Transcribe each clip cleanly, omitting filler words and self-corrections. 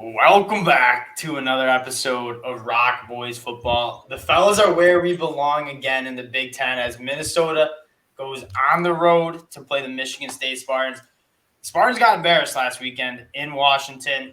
Welcome back to another episode of ROC Boys football. The fellas are where we belong again in the Big Ten as Minnesota goes on the road to play the Michigan State Spartans. Spartans got embarrassed last weekend in Washington.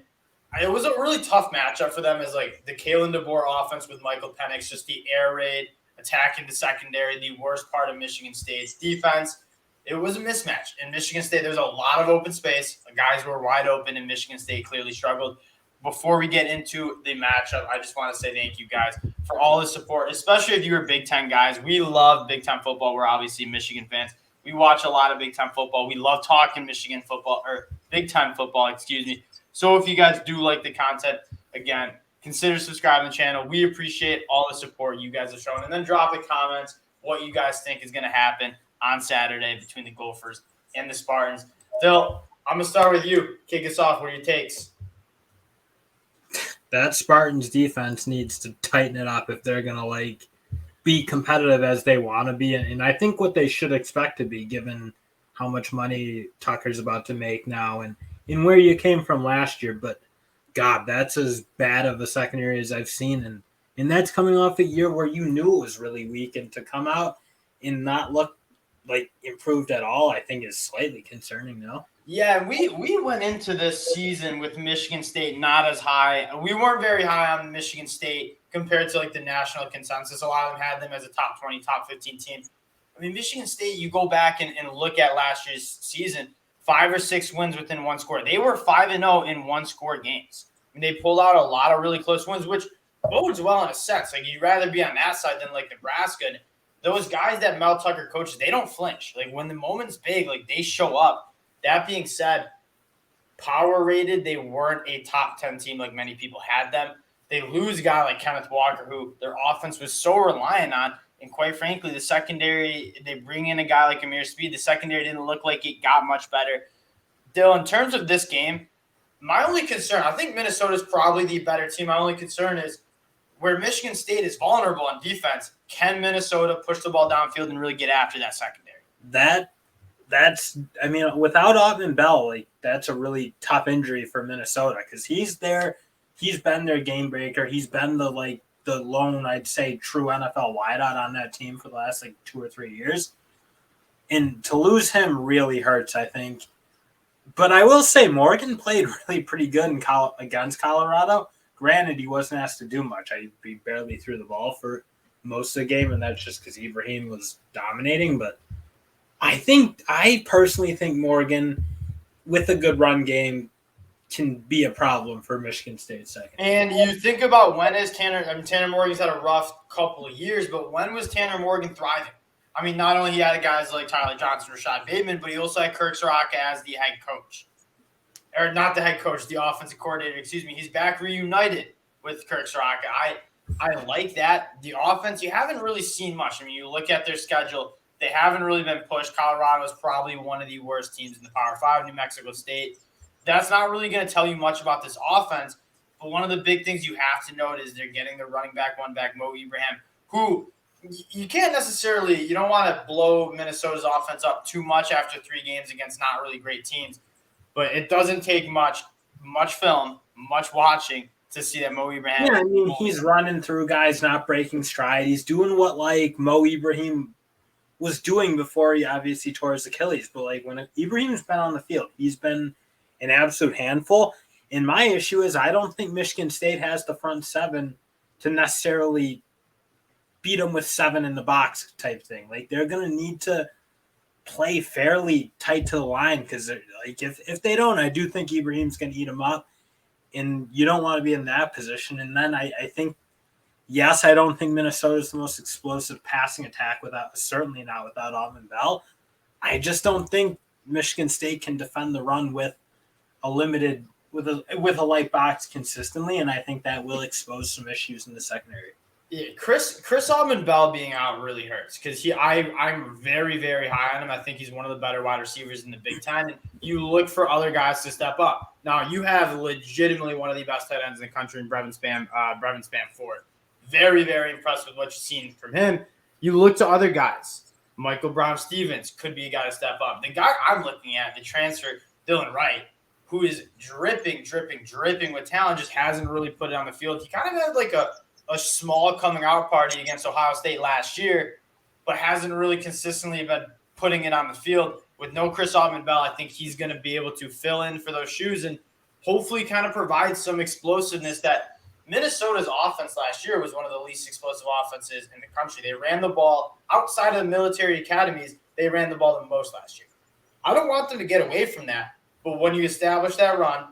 It was a really tough matchup for them as like the Kalen DeBoer offense with Michael Penix, just the air raid, attacking the secondary, the worst part of Michigan State's defense. It was a mismatch. In Michigan State, there's a lot of open space. The guys were wide open, and Michigan State clearly struggled. Before we get into the matchup, I just want to say thank you guys for all the support, especially if you're Big Ten guys. We love Big Ten football. We're obviously Michigan fans. We watch a lot of Big Ten football. We love talking Michigan football, or Big Ten football, excuse me. So if you guys do like the content, again, consider subscribing to the channel. We appreciate all the support you guys have shown. And then drop in comments what you guys think is going to happen on Saturday between the Gophers and the Spartans. Phil, I'm going to start with you. Kick us off. What are your takes? That Spartans defense needs to tighten it up if they're going to be competitive as they want to be. And I think what they should expect to be, given how much money Tucker's about to make now and where you came from last year. But God, that's as bad of a secondary as I've seen. And that's coming off a year where you knew it was really weak, and to come out and not look like improved at all, I think is slightly concerning now. Yeah, we went into this season with Michigan State not as high. We weren't very high on Michigan State compared to the national consensus. A lot of them had them as a top 20, top 15 team. I mean, Michigan State, you go back and look at last year's season, 5 or 6 wins within one score. They were 5-0 in one-score games. I mean, they pulled out a lot of really close wins, which bodes well in a sense. You'd rather be on that side than Nebraska. And those guys that Mel Tucker coaches, they don't flinch. When the moment's big, they show up. That being said, power rated, they weren't a top 10 team like many people had them. They lose a guy like Kenneth Walker, who their offense was so reliant on. And quite frankly, the secondary, they bring in a guy like Amir Speed. The secondary didn't look like it got much better. Dill, in terms of this game, my only concern, I think Minnesota's probably the better team. My only concern is where Michigan State is vulnerable on defense, can Minnesota push the ball downfield and really get after that secondary? Without Autman Bell, that's a really tough injury for Minnesota because he's been their game breaker. He's been the lone, I'd say, true NFL wideout on that team for the last 2 or 3 years. And to lose him really hurts, I think. But I will say Morgan played really pretty good against Colorado. Granted, he wasn't asked to do much. He barely threw the ball for most of the game, and that's just because Ibrahim was dominating. But I personally think Morgan, with a good run game, can be a problem for Michigan State second. And you think about when is Tanner Morgan's had a rough couple of years, but when was Tanner Morgan thriving? I mean, not only he had guys like Tyler Johnson, Rashad Bateman, but he also had Kirk Soraka as the head coach. Or not the head coach, the offensive coordinator, excuse me. He's back reunited with Kirk Soraka. I like that. The offense, you haven't really seen much. I mean, you look at their schedule, they haven't really been pushed. Colorado is probably one of the worst teams in the Power 5, New Mexico State. That's not really going to tell you much about this offense, but one of the big things you have to note is they're getting the running back, one back, Mo Ibrahim, who you can't necessarily – you don't want to blow Minnesota's offense up too much after 3 games against not really great teams, but it doesn't take much film, much watching to see that Mo Ibrahim – Yeah, I mean, he's running through guys, not breaking stride. He's doing what, Mo Ibrahim was doing before he obviously tore his Achilles. But, when Ibrahim's been on the field, he's been an absolute handful. And my issue is I don't think Michigan State has the front 7 to necessarily beat them with 7 in the box type thing. They're going to need to play fairly tight to the line because, if they don't, I do think Ibrahim's going to eat them up. And you don't want to be in that position. And then I think, yes, I don't think Minnesota's the most explosive passing attack certainly not without Autman Bell. I just don't think Michigan State can defend the run with a light box consistently, and I think that will expose some issues in the secondary. Yeah, Chris Autman Bell being out really hurts because I'm very, very high on him. I think he's one of the better wide receivers in the Big Ten. And you look for other guys to step up. Now you have legitimately one of the best tight ends in the country in Brevin Ford. Very, very impressed with what you've seen from him. You look to other guys. Michael Brown-Stevens could be a guy to step up. The guy I'm looking at, the transfer, Dylan Wright, who is dripping with talent, just hasn't really put it on the field. He kind of had like a small coming out party against Ohio State last year, but hasn't really consistently been putting it on the field. With no Chris Autman-Bell, I think he's going to be able to fill in for those shoes and hopefully kind of provide some explosiveness that Minnesota's offense last year was one of the least explosive offenses in the country. They ran the ball outside of the military academies. They ran the ball the most last year. I don't want them to get away from that. But when you establish that run,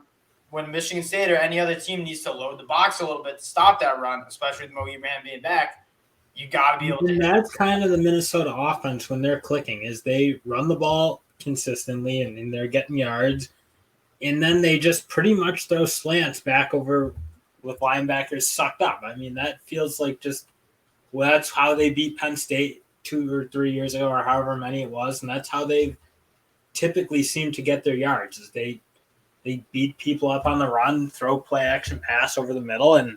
when Michigan State or any other team needs to load the box a little bit to stop that run, especially with Mo Ibrahim being back, you got to be able to. And that's kind of the Minnesota offense when they're clicking, is they run the ball consistently and they're getting yards, and then they just pretty much throw slants back over with linebackers sucked up. I mean, that feels like that's how they beat Penn State 2 or 3 years ago or however many it was, and that's how they've typically seem to get their yards. Is they beat people up on the run, throw play action pass over the middle, and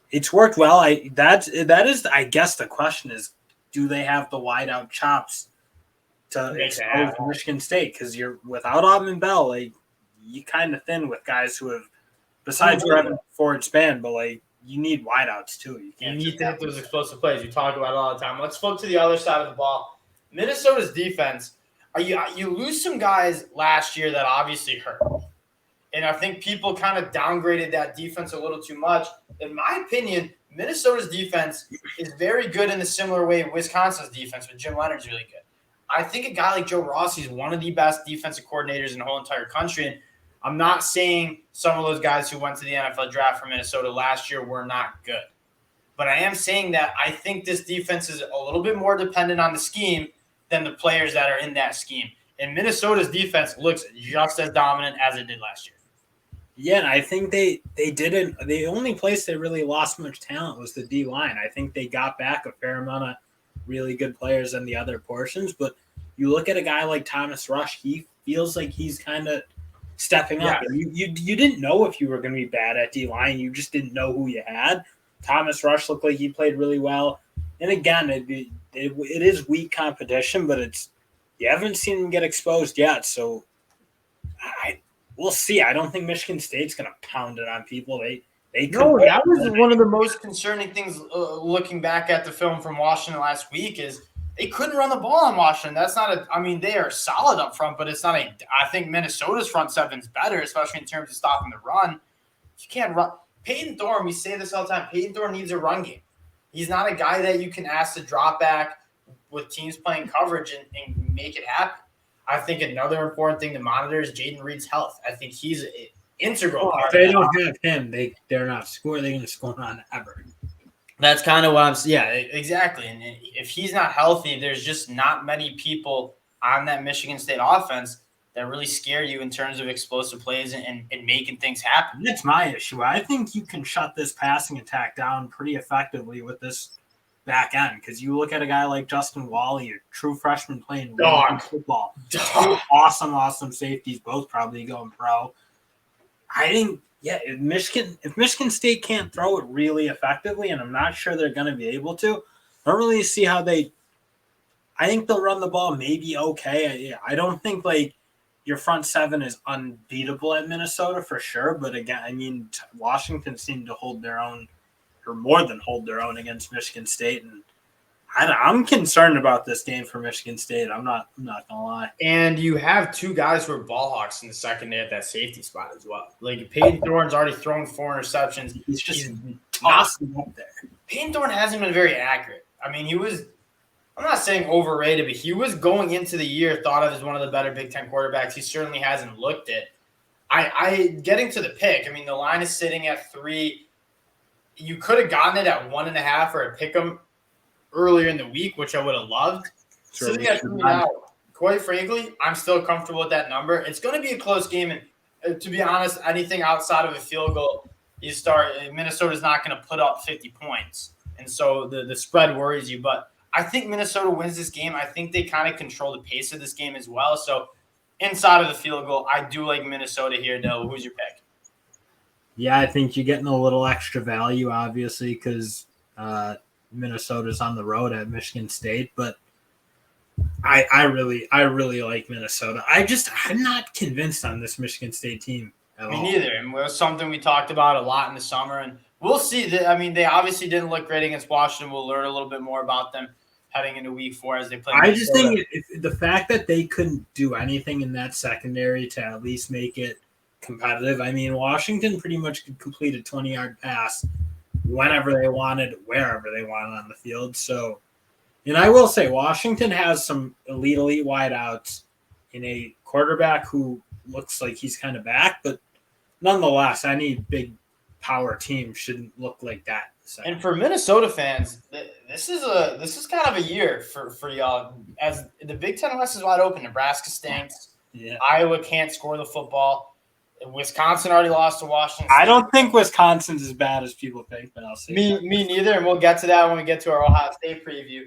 it's worked well. That is I guess the question is, do they have the wide out chops to expose Michigan State? Because you're without Autman-Bell, like you kind of thin with guys who have, besides Brevin forward span, but like you need wideouts too. You need to hit those explosive plays. You talk about it all the time. Let's flip to the other side of the ball. Minnesota's defense. You lose some guys last year that obviously hurt. And I think people kind of downgraded that defense a little too much. In my opinion, Minnesota's defense is very good in a similar way Wisconsin's defense, with Jim Leonard's really good. I think a guy like Joe Rossi is one of the best defensive coordinators in the whole entire country. And I'm not saying some of those guys who went to the NFL draft for Minnesota last year were not good. But I am saying that I think this defense is a little bit more dependent on the scheme than the players that are in that scheme. And Minnesota's defense looks just as dominant as it did last year. Yeah, and I think they didn't. The only place they really lost much talent was the D-line. I think they got back a fair amount of really good players in the other portions. But you look at a guy like Thomas Rush, he feels like he's kind of stepping up. You didn't know if you were going to be bad at D-line. You just didn't know who you had. Thomas Rush looked like he played really well. And again, it is weak competition, but you haven't seen him get exposed yet. So we'll see. I don't think Michigan State's going to pound it on people. No, that was one of the most concerning things looking back at the film from Washington last week is they couldn't run the ball on Washington. That's not they are solid up front, but it's not I think Minnesota's front seven's better, especially in terms of stopping the run. You can't run. Peyton Thorne, we say this all the time, Peyton Thorne needs a run game. He's not a guy that you can ask to drop back with teams playing coverage and make it happen. I think another important thing to monitor is Jaden Reed's health. I think he's an integral part. If they don't have him, they're not scoring. They're going to score on ever. That's kind of what I'm saying. Yeah, exactly. And if he's not healthy, there's just not many people on that Michigan State offense that really scare you in terms of explosive plays and making things happen. That's my issue. I think you can shut this passing attack down pretty effectively with this back end, because you look at a guy like Justin Wally, a true freshman playing really football. Awesome safeties, both probably going pro. I think, if Michigan State can't throw it really effectively, and I'm not sure they're going to be able to, I don't really see how I think they'll run the ball maybe okay. I don't think your front seven is unbeatable at Minnesota for sure, but again, Washington seemed to hold their own, or more than hold their own, against Michigan State, and I'm concerned about this game for Michigan State. I'm not gonna lie. And you have two guys who are ball hawks in the secondary at that safety spot as well. Like Peyton Thorne's already thrown 4 interceptions. He's tossing up there. Peyton Thorne hasn't been very accurate. I mean, I'm not saying overrated, but he was going into the year thought of as one of the better Big Ten quarterbacks. He certainly hasn't looked it. Getting to the pick, I mean, the line is sitting at 3. You could have gotten it at 1.5 or a pick 'em earlier in the week, which I would have loved. Sure, Sitting at 3 now, quite frankly, I'm still comfortable with that number. It's going to be a close game, and to be honest, anything outside of a field goal, Minnesota's not going to put up 50 points, and so the spread worries you. But I think Minnesota wins this game. I think they kind of control the pace of this game as well. So inside of the field goal, I do like Minnesota here, Dill. Who's your pick? Yeah, I think you're getting a little extra value, obviously, because Minnesota's on the road at Michigan State. But I really like Minnesota. I'm not convinced on this Michigan State team at Me all. neither. And it was something we talked about a lot in the summer. And we'll see. I mean, they obviously didn't look great against Washington. We'll learn a little bit more about them heading into week 4 as they play I just Minnesota. think the fact that they couldn't do anything in that secondary to at least make it competitive. I mean, Washington pretty much could complete a 20-yard pass whenever they wanted, wherever they wanted on the field. So, and I will say, Washington has some elite wideouts in a quarterback who looks like he's kind of back, but nonetheless, any big power team shouldn't look like that. So. And for Minnesota fans, this is kind of a year for y'all. As the Big Ten West is wide open, Nebraska stinks. Yeah. Iowa can't score the football. Wisconsin already lost to Washington State. I don't think Wisconsin's as bad as people think, but I'll say me neither, and we'll get to that when we get to our Ohio State preview.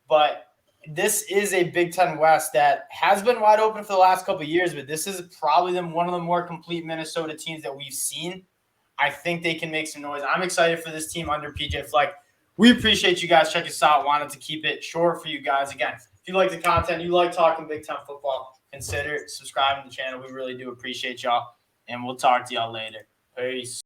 But this is a Big Ten West that has been wide open for the last couple of years, but this is probably one of the more complete Minnesota teams that we've seen. I think they can make some noise. I'm excited for this team under PJ Fleck. We appreciate you guys checking us out. Wanted to keep it short for you guys. Again, if you like the content, you like talking Big Ten football, consider subscribing to the channel. We really do appreciate y'all, and we'll talk to y'all later. Peace.